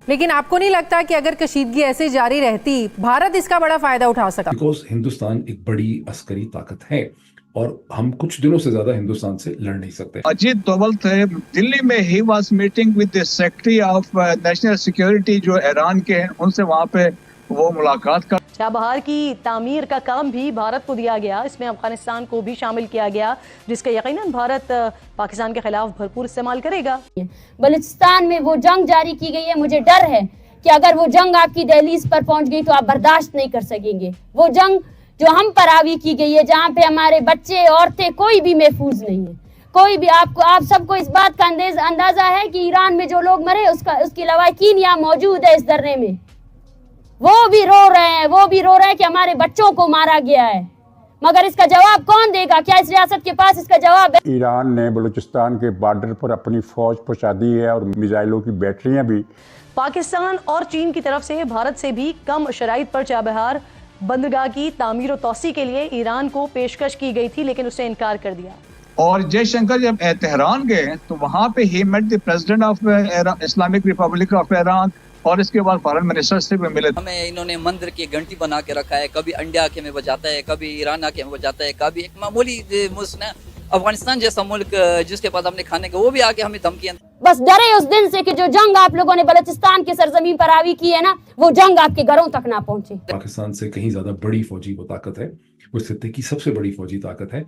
लेकिन आपको नहीं लगता कि अगर कशीदगी ऐसे जारी रहती भारत इसका बड़ा फायदा उठा सका? बिकॉज हिंदुस्तान एक बड़ी अस्करी ताकत है और हम कुछ दिनों से ज्यादा हिंदुस्तान से लड़ नहीं सकते। अजीत डोवल थे दिल्ली में, he was meeting with the secretary of national security जो ईरान के हैं, उनसे वहां पे वो मुलाकात कर। चाबहार की तामीर का काम भी भारत को दिया गया, इसमें अफगानिस्तान को भी शामिल किया गया, जिसका यकीनन भारत पाकिस्तान के खिलाफ भरपूर इस्तेमाल करेगा। बलूचिस्तान में वो जंग जारी की गई है, मुझे डर है कि अगर वो जंग आपकी दहलीज पर पहुंच गई तो आप बर्दाश्त नहीं कर सकेंगे। वो जंग जो हम पर हावी की गई है, जहाँ पे हमारे बच्चे, औरतें, कोई भी महफूज नहीं है, कोई भी। आप सबको इस बात का अंदाजा है कि ईरान में जो लोग मरे उसकी लवाकिन यहाँ मौजूद है इस धरने में। वो भी रो रहे हैं कि हमारे बच्चों को मारा गया है, मगर इसका जवाब कौन देगा? क्या इस रियासत के पास इसका जवाब है? ईरान ने बलूचिस्तान के बॉर्डर पर अपनी फौज पहुंचा दी है और मिसाइलों की बैटरियां भी। पाकिस्तान और चीन की तरफ से भारत से भी कम शराइत पर चाबहार बंदरगाह की तामीर और तोसी के लिए ईरान को पेशकश की गई थी, लेकिन उसने इनकार कर दिया। और जयशंकर जब तेहरान गए तो वहां पे ही met the president of Islamic Republic of Iran, और इसके बाद फॉरेन मिनिस्टर से भी मिले। हमें इन्होंने मंदिर की घंटी बना के रखा है, कभी इंडिया के में बजाता है, कभी ईरान के में बजाता है, कभी एक मामूली मुल्क अफगानिस्तान जैसा मुल्क जिसके पास हमने खाने का, वो भी आके हमें धमकियां। बस डरे उस दिन से कि जो जंग आप लोगों ने बलूचिस्तान के सरजमीन पर हावी की है ना, वो जंग आपके घरों तक ना पहुंचे। पाकिस्तान से कहीं ज्यादा बड़ी फौजी वो ताकत है, उस खित्ते की सबसे बड़ी फौजी ताकत है।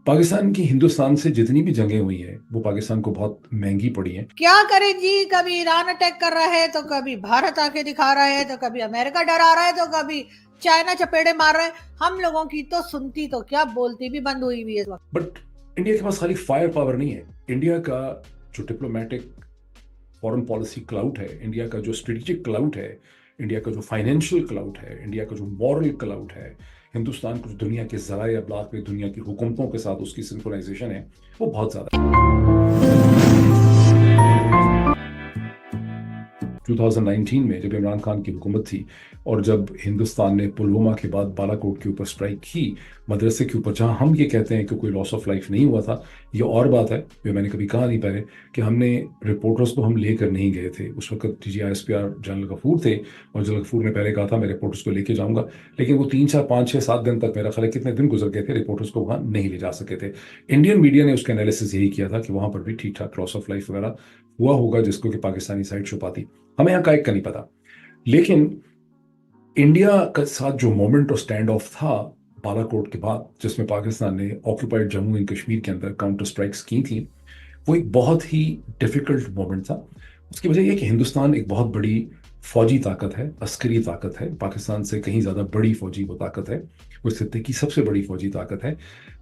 पाकिस्तान की हिंदुस्तान से जितनी भी जंगें हुई है वो पाकिस्तान को बहुत महंगी पड़ी हैं। क्या करे जी, कभी ईरान अटैक कर रहा है तो कभी भारत आके दिखा रहा है, तो कभी अमेरिका डरा रहा है, तो कभी चाइना चपेड़े मार रहा है। हम लोगों की तो सुनती तो क्या, बोलती भी बंद हुई हुई है। बट इंडिया के पास खाली फायर पावर नहीं है, इंडिया का जो डिप्लोमेटिक फॉरेन पॉलिसी क्लाउट है, इंडिया का जो स्ट्रेटेजिक क्लाउट है, इंडिया का जो फाइनेंशियल क्लाउट है, इंडिया का जो मॉरल क्लाउट है, हिंदुस्तान को दुनिया के ज़राए अब्लाग में दुनिया की हुकूमतों के साथ उसकी सिंक्रोनाइजेशन है, वो बहुत ज़्यादा है। 2019 में जब इमरान खान की हुकूमत थी और जब हिंदुस्तान ने पुलवामा के बाद बालाकोट के ऊपर स्ट्राइक की, मदरसे के ऊपर, जहां हम ये कहते हैं कि कोई लॉस ऑफ लाइफ नहीं हुआ था, ये और बात है, जो मैंने कभी कहा नहीं पहले, कि हमने रिपोर्टर्स को हम लेकर नहीं गए थे। उस वक्त DGISPR जनरल गफूर थे और जनरल गफूर ने पहले कहा था मैं रिपोर्टर्स को लेके जाऊंगा, लेकिन वो 3, 4, 5, 6, 7 दिन तक, मेरा ख्याल है कितने दिन गुजर गए थे, रिपोर्टर्स को वहां नहीं ले जा सके थे। इंडियन मीडिया ने उसका एनालिसिस यही किया था कि वहां पर भी ठीक ठाक लॉस ऑफ लाइफ वगैरह हुआ होगा, जिसको कि पाकिस्तानी साइड छुपाती। हमें यहाँ का एक का नहीं पता, लेकिन इंडिया के साथ जो मोमेंट और स्टैंड ऑफ था बालाकोट के बाद, जिसमें पाकिस्तान ने ऑक्यूपाइड जम्मू एंड कश्मीर के अंदर काउंटर स्ट्राइक्स की थी, वो एक बहुत ही डिफिकल्ट मोमेंट था। उसकी वजह यह कि हिंदुस्तान एक बहुत बड़ी फौजी ताकत है, अस्करी ताकत है, पाकिस्तान से कहीं ज़्यादा बड़ी फौजी वो ताकत है, उस खित्ते की सबसे बड़ी फौजी ताकत है।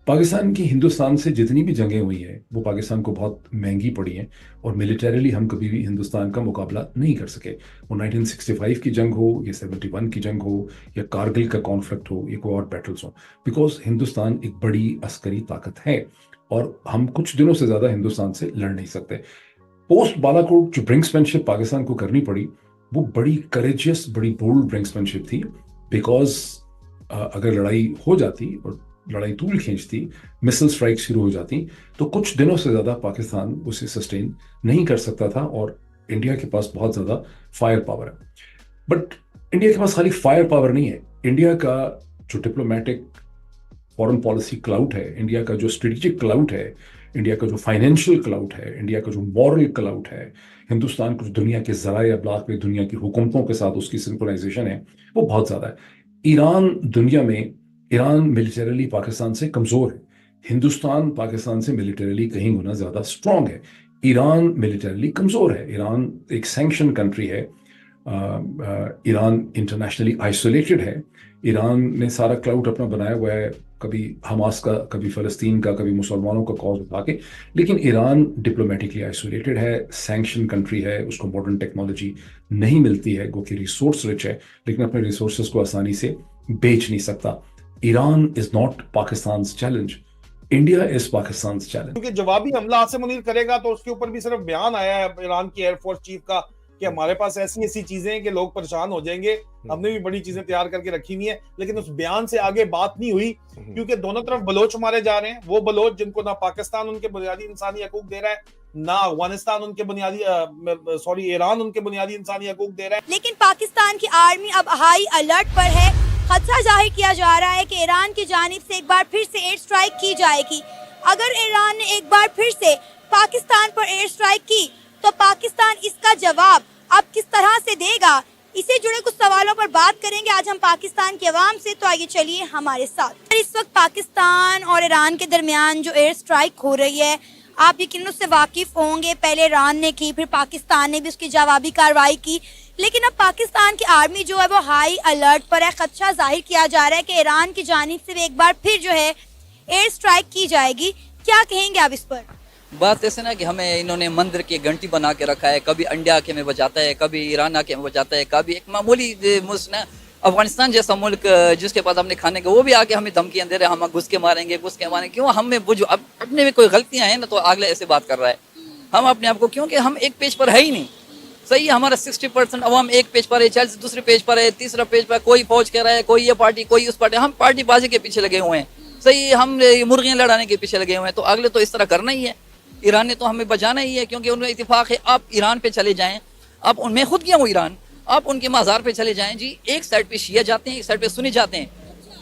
पाकिस्तान की हिंदुस्तान से जितनी भी जंगें हुई हैं वो पाकिस्तान को बहुत महंगी पड़ी हैं और मिलिटरीली हम कभी भी हिंदुस्तान का मुकाबला नहीं कर सके। वो 1965 की जंग हो या 71 की जंग हो या कारगिल का कॉन्फ्लिक्ट हो या कोई और बैटल्स हो, बिकॉज हिंदुस्तान एक बड़ी अस्करी ताकत है और हम कुछ दिनों से ज़्यादा हिंदुस्तान से लड़ नहीं सकते। पोस्ट बालाकोट जो ब्रिंक्समैनशिप पाकिस्तान को करनी पड़ी, वो बड़ी करेजियस, बड़ी बोल्ड ब्रिंक्समैनशिप थी, बिकॉज अगर लड़ाई हो जाती और लड़ाई तूल खींचती, मिसाइल स्ट्राइक शुरू हो जाती, तो कुछ दिनों से ज़्यादा पाकिस्तान उसे सस्टेन नहीं कर सकता था और इंडिया के पास बहुत ज़्यादा फायर पावर है। बट इंडिया के पास खाली फायर पावर नहीं है, इंडिया का जो डिप्लोमेटिक फॉरेन पॉलिसी क्लाउट है, इंडिया का जो स्ट्रेटेजिक क्लाउट है, इंडिया का जो फाइनेंशियल क्लाउट है, इंडिया का जो मॉरल क्लाउट है, हिंदुस्तान को दुनिया के ज़राए अब्लाग में दुनिया की हुकूमतों के साथ उसकी सिंक्रोनाइजेशन है, वो बहुत ज़्यादा है। ईरान मिलिटरीली पाकिस्तान से कमज़ोर है, हिंदुस्तान पाकिस्तान से मिलिटरीली कहीं गुना ज़्यादा स्ट्रॉन्ग है। ईरान मिलिटरीली कमज़ोर है, ईरान एक सैंक्शन कंट्री है, ईरान इंटरनेशनली आइसोलेटेड है, ईरान ने सारा क्लाउड अपना बनाया हुआ है, कभी हमास का, कभी फ़लस्तीन का, कभी मुसलमानों का कॉज उठा के, लेकिन ईरान डिप्लोमेटिकली आइसोलेटेड है, सैंक्शन कंट्री है, उसको मॉडर्न टेक्नोलॉजी नहीं मिलती है, वो कि रिसोर्स रिच है, लेकिन अपने रिसोर्सेज को आसानी से बेच नहीं सकता। Iran is not Pakistan challenge, India is Pakistan challenge. क्योंकि जवाबी हमला से मुनीर करेगा तो उसके ऊपर भी सिर्फ बयान आया है ईरान की एयरफोर्स चीफ का कि हमारे पास ऐसी ऐसी चीजें हैं कि लोग परेशान हो जाएंगे, हमने भी बड़ी चीजें तैयार करके रखी हुई है, लेकिन उस बयान से आगे बात नहीं हुई, क्योंकि दोनों तरफ बलोच मारे जा रहे हैं। वो बलोच जिनको ना पाकिस्तान उनके बुनियादी इंसानी हकूक दे रहा है, ना अफगानिस्तान उनके बुनियादी ईरान उनके बुनियादी इंसानी हकूक दे रहा है। लेकिन पाकिस्तान की आर्मी अब हाई अलर्ट पर है। खदशा जाहिर किया जा रहा है कि ईरान की जानिब से एक बार फिर से एयर स्ट्राइक की जाएगी। अगर ईरान ने एक बार फिर से पाकिस्तान पर एयर स्ट्राइक की तो पाकिस्तान इसका जवाब अब किस तरह से देगा, इससे जुड़े कुछ सवालों पर बात करेंगे आज हम पाकिस्तान के अवाम से। तो आइए चलिए हमारे साथ। इस वक्त पाकिस्तान और ईरान के दरमियान जो एयर स्ट्राइक हो रही है, आप यकीनन उससे वाकिफ होंगे। पहले ईरान ने की, फिर पाकिस्तान ने भी उसकी जवाबी कार्रवाई की, लेकिन अब पाकिस्तान की आर्मी जो है वो हाई अलर्ट पर है। खदशा जाहिर किया जा रहा है कि ईरान की जानिब से एक बार फिर जो है एयर स्ट्राइक की जाएगी। क्या कहेंगे आप इस पर? बात ऐसे ना कि हमें इन्होंने मंदिर की घंटी बना के रखा है, कभी इंडिया आके में बजाता है, कभी ईरान आके में बजाता है, कभी एक मामूली मुल्क ना अफगानिस्तान जैसा मुल्क जिसके पास हमने खाने का, वो भी आके हमें धमकियां दे रहे हैं, हम घुस के मारेंगे। क्यों हमें वो जो अपने में कोई गलतियां हैं ना तो अगले ऐसे बात कर रहा है। हम अपने आप को, क्योंकि हम एक पेज पर है ही नहीं। सही है, हमारा 60% अवाम एक पेज पर है, 40 दूसरे पेज पर है, तीसरा पेज पर कोई फौज कह रहा है, कोई ये पार्टी कोई उस पार्टी। हम पार्टी बाजी के पीछे लगे हुए हैं। सही, हम मुर्गियां लड़ाने के पीछे लगे हुए हैं। तो अगले तो इस तरह करना ही है। ईरान ने तो हमें बचाना ही है, क्योंकि उनमें इत्तेफाक है। आप ईरान पे चले जाएं, आप उनमें खुद गया वो ईरान, आप उनके मज़ार पे चले जाएं जी, एक साइड पे शिया जाते हैं, एक साइड पे सुनी जाते हैं।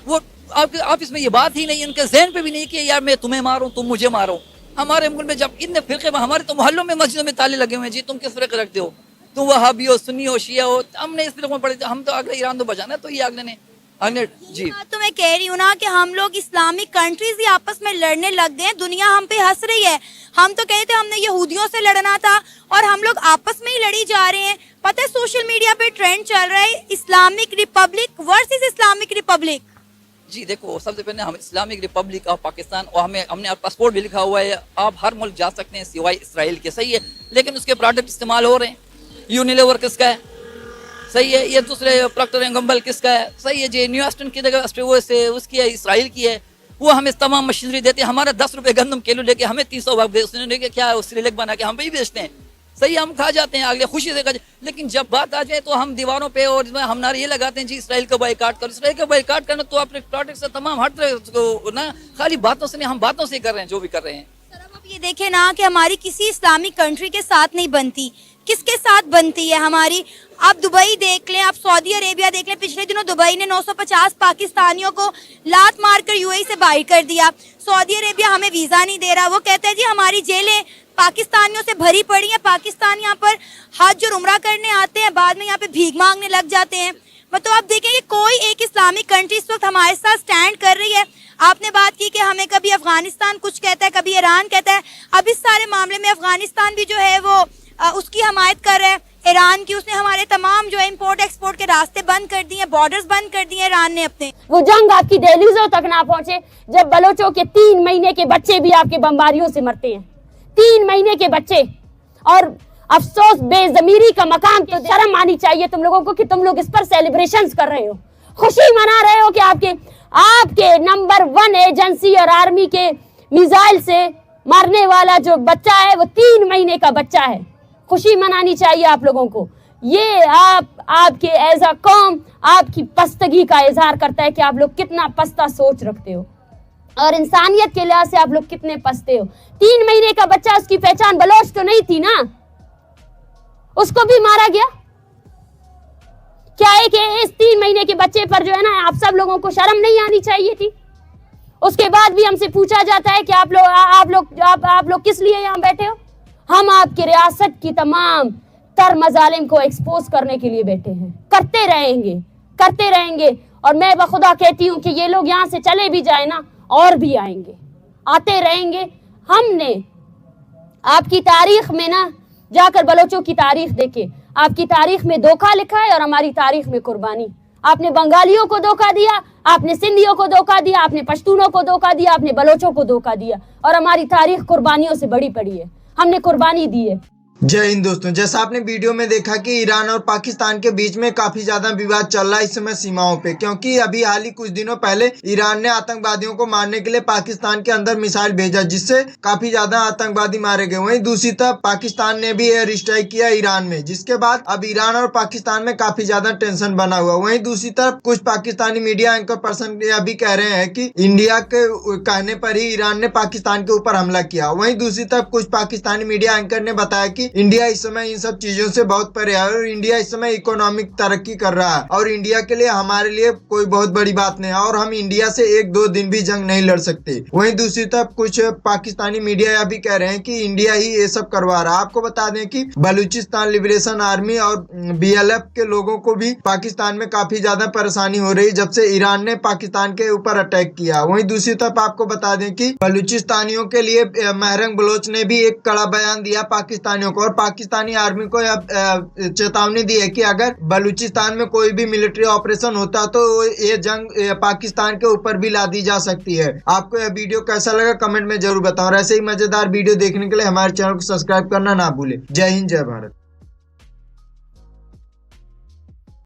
वो आप इसमें ये बात ही नहीं, उनके जहन पे भी नहीं कि यार मैं तुम्हें मारूं तुम मुझे मारो। हमारे मुल्क में जब इतने फिरके, हमारे तो मोहल्लों में मस्जिदों में ताले लगे हुए हैं जी, तुम किस फिरके रखते हो, तुम वहाबी हो, सुन्नी हो, शिया हो। हमने इस फिरकों में पढ़े, हम तो अगले ईरान तो बचाना है, तो ये अगले जी। तो मैं कह रही हूँ ना कि हम लोग इस्लामिक कंट्रीज ही आपस में लड़ने लग गए हैं। दुनिया हम पे हंस रही है। हम तो कहते हमने यहूदियों से लड़ना था और हम लोग आपस में ही लड़ी जा रहे हैं। पता है सोशल मीडिया पे ट्रेंड चल रहा है Islamic republic versus Islamic republic. जी देखो, सबसे पहले हम इस्लामिक रिपब्लिक ऑफ पाकिस्तान, और हमने पासपोर्ट भी लिखा हुआ है, आप हर मुल्क जा सकते हैं सिवाय इसराइल के। सही है, लेकिन उसके प्रोडक्ट इस्तेमाल हो रहे हैं। यूनिलीवर किसका है? सही है। ये दूसरे प्रॉक्टर एंड गैम्बल किसका है? सही है जी। न्यूएस्टन की जगह उसकी है, इसराइल की है। वो हमें तमाम मशीनरी देते हैं। हमारा 10 रुपए गंदम किलो लेके हमें 300 लेके क्या सिलेक्ट बना के हम पे ही बेचते हैं। सही, हम खा जाते हैं अगले खुशी से। लेकिन जब बात आ जाए तो हम दीवारों पे और हम नारे ये लगाते हैं जी इसराइल का बायकॉट करो। इसराइल का बायकॉट करना तो अपने प्रोडक्ट से तमाम हर तरह ना, खाली बातों से नहीं, हम बातों से कर रहे हैं जो भी कर रहे हैं। सर अब आप ये देखें ना कि हमारी किसी इस्लामिक कंट्री के साथ नहीं बनती, किसके साथ बनती है हमारी? आप दुबई देख लें, आप सऊदी अरेबिया देख लें। पिछले दिनों दुबई ने 950 पाकिस्तानियों को लात मारकर यूएई से बाहर कर दिया। सऊदी अरेबिया हमें वीज़ा नहीं दे रहा। वो कहता है जी हमारी जेलें पाकिस्तानियों से भरी पड़ी हैं। पाकिस्तान यहाँ पर हज और उम्रा करने आते हैं, बाद में यहाँ पे भीख मांगने लग जाते हैं। मतलब आप देखेंगे कोई एक इस्लामिक कंट्री इस वक्त हमारे साथ स्टैंड कर रही है। आपने बात की कि हमें कभी अफगानिस्तान कुछ कहता है, कभी ईरान कहता है। अब इस सारे मामले में अफगानिस्तान भी जो है वो उसकी हमायत कर रहा है, ईरान की। उसने हमारे तमाम जो है इंपोर्ट एक्सपोर्ट के रास्ते बंद कर दिए, बॉर्डर्स बंद कर दिए ईरान ने अपने। वो जंग आपकी दहलीजों तक ना पहुंचे, जब बलोचों के 3 महीने के बच्चे भी आपके बमबारियों से मरते हैं। 3 महीने के बच्चे। और अफसोस, बेजमीरी का मकाम। तो शर्म आनी चाहिए तुम लोगों को कि तुम लोग इस पर सेलिब्रेशंस कर रहे हो, खुशी मना रहे हो कि आपके नंबर 1 एजेंसी और आर्मी के मिसाइल से मारने वाला जो बच्चा है वो 3 महीने का बच्चा है। खुशी मनानी चाहिए आप लोगों को। ये आपके एज अ कौम आपकी पस्तगी का इजहार करता है कि आप लोग कितना पस्ता सोच रखते हो और इंसानियत के लिहाज से आप लोग कितने पस्ते हो। 3 महीने का बच्चा, उसकी पहचान बलोच तो नहीं थी ना, उसको भी मारा गया। क्या है कि इस 3 महीने के बच्चे पर जो है ना, आप सब लोगों को शर्म नहीं आनी चाहिए थी? उसके बाद भी हमसे पूछा जाता है कि आप लोग किस लिए यहाँ बैठे हो? हम आपकी रियासत की तमाम तर मजालिम को एक्सपोज करने के लिए बैठे हैं। करते रहेंगे। और मैं बखुदा कहती हूँ कि ये लोग यहाँ से चले भी जाए ना, और भी आएंगे, आते रहेंगे। हमने आपकी तारीख में ना जाकर बलोचों की तारीख देखे, आपकी तारीख में धोखा लिखा है और हमारी तारीख में कुर्बानी। आपने बंगालियों को धोखा दिया, आपने सिंधियों को धोखा दिया, आपने पश्तूनों को धोखा दिया, आपने बलोचों को धोखा दिया, और हमारी तारीख कुर्बानियों से बड़ी पड़ी है। हमने कुर्बानी दी है। जय हिंद दोस्तों, जैसा आपने वीडियो में देखा कि ईरान और पाकिस्तान के बीच में काफी ज्यादा विवाद चल रहा है इस समय सीमाओं पे, क्योंकि अभी हाल ही कुछ दिनों पहले ईरान ने आतंकवादियों को मारने के लिए पाकिस्तान के अंदर मिसाइल भेजा, जिससे काफी ज्यादा आतंकवादी मारे गए। वहीं दूसरी तरफ पाकिस्तान ने भी एयर स्ट्राइक किया ईरान में, जिसके बाद अब ईरान और पाकिस्तान में काफी ज्यादा टेंशन बना हुआ। वहीं दूसरी तरफ कुछ पाकिस्तानी मीडिया एंकर पर्सन अभी कह रहे हैं कि इंडिया के कहने पर ही ईरान ने पाकिस्तान के ऊपर हमला किया। वहीं दूसरी तरफ कुछ पाकिस्तानी मीडिया एंकर ने बताया कि इंडिया इस समय इन सब चीजों से बहुत परे है और इंडिया इस समय इकोनॉमिक तरक्की कर रहा है और इंडिया के लिए हमारे लिए कोई बहुत बड़ी बात नहीं है और हम इंडिया से 1-2 दिन भी जंग नहीं लड़ सकते। वहीं दूसरी तरफ कुछ पाकिस्तानी मीडिया भी कह रहे हैं कि इंडिया ही ये सब करवा रहा है। आपको बता दें कि बलूचिस्तान लिबरेशन आर्मी और BLF के लोगों को भी पाकिस्तान में काफी ज्यादा परेशानी हो रही जब से ईरान ने पाकिस्तान के ऊपर अटैक किया। वहीं दूसरी तरफ आपको बता दें कि बलूचिस्तानियों के लिए महरंग बलोच ने भी एक कड़ा बयान दिया पाकिस्तानियों को और पाकिस्तानी आर्मी को चेतावनी दी है कि अगर बलूचिस्तान में कोई भी मिलिट्री ऑपरेशन होता तो ये जंग पाकिस्तान के ऊपर भी ला दी जा सकती है। आपको यह वीडियो कैसा लगा कमेंट में जरूर बताओ और ऐसे ही मजेदार वीडियो देखने के लिए हमारे चैनल को सब्सक्राइब करना ना भूले। जय हिंद, जय भारत।